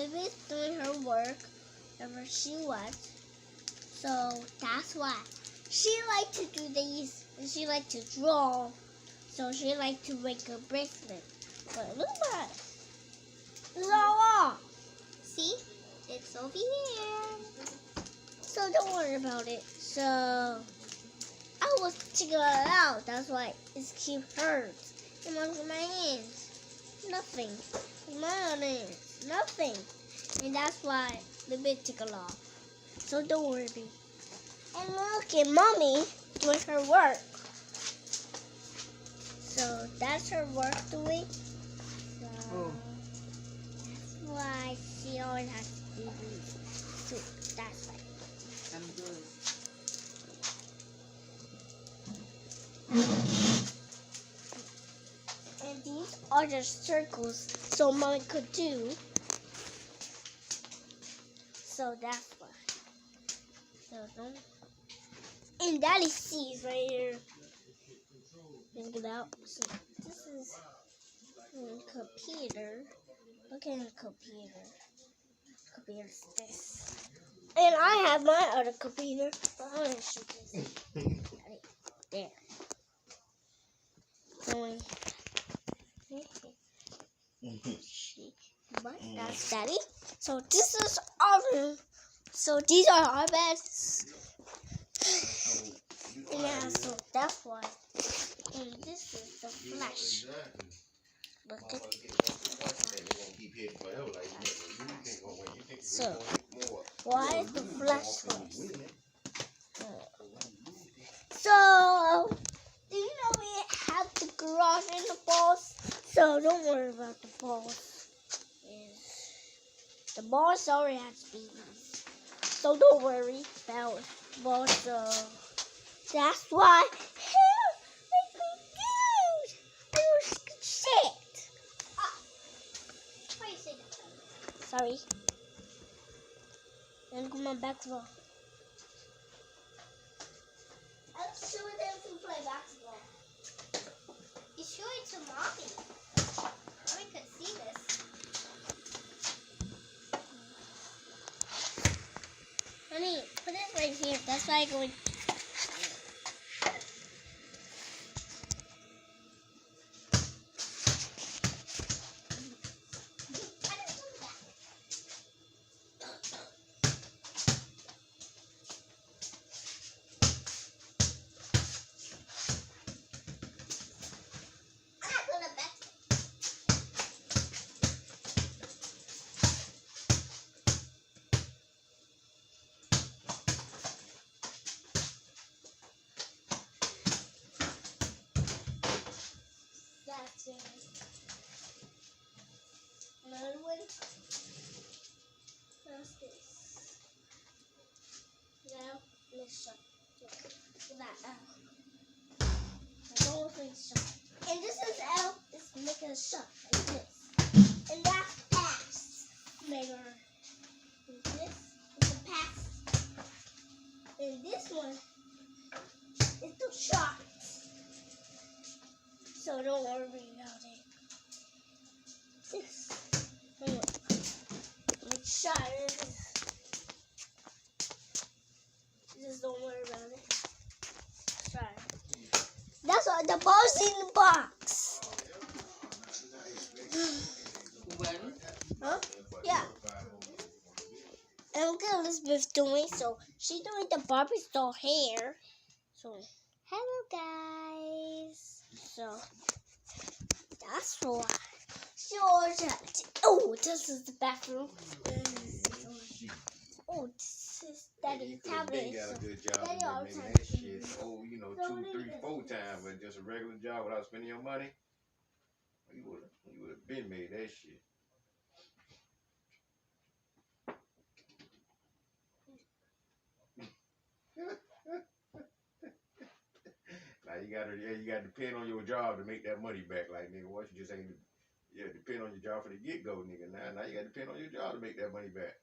Libby's doing her work wherever she was. So that's why she liked to do these, and she liked to draw. So she liked to make a bracelet. But look at it. It's all off. See? It's over here. So don't worry about it. So I was checking it out. That's why it keeps hurts. And look at my hands. Nothing. My hands. Nothing. And that's why the bit took it off. So don't worry. And look at Mommy doing her work. So that's her work doing. So that's why she always has to do these too. That's why. I'm good. And these are the circles so Mommy could do. So that's why. So don't. And Daddy sees right here. Take it out. So this is a computer. Look at the computer. Computer's this. And I have my other computer. But I'm gonna show this. Right there. Going. But that's Daddy. So this is our room. So these are our beds. Yeah, so that's why. And this is the flash. Look at so why is the flash first? So do you know we have the garage and the balls? So don't worry about the balls. The balls already has babies. So don't worry about balls. So that's why shit. Why you say that? Sorry. And come on basketball. I'll show them to play basketball. You show it to Mommy. Mommy could see this. Honey, put it right here. That's why I go in. That's it. Another one. How's this? Now, let's shut. Look at that L. I don't think shut. And this is L. It's making a shut like this. And that's pass. Maker. And this is a pass. And this one is the shot. So don't worry about it. This. Like shot. Just don't worry about it. Try. That's why the ball's in the box. Huh? Yeah. And look at Elizabeth doing. So she's doing the Barbie doll hair. So hello guys. So that's why. Oh, this is the bathroom. Oh, this is Daddy's tablet. Got a good job Daddy all making the that time. shit. Oh, 2, 3, 4 times, but just a regular job without spending your money. You would have been made that shit. Now you gotta depend on your job to make that money back. Like nigga, what you just ain't depend on your job for the get go, nigga. Now you gotta depend on your job to make that money back.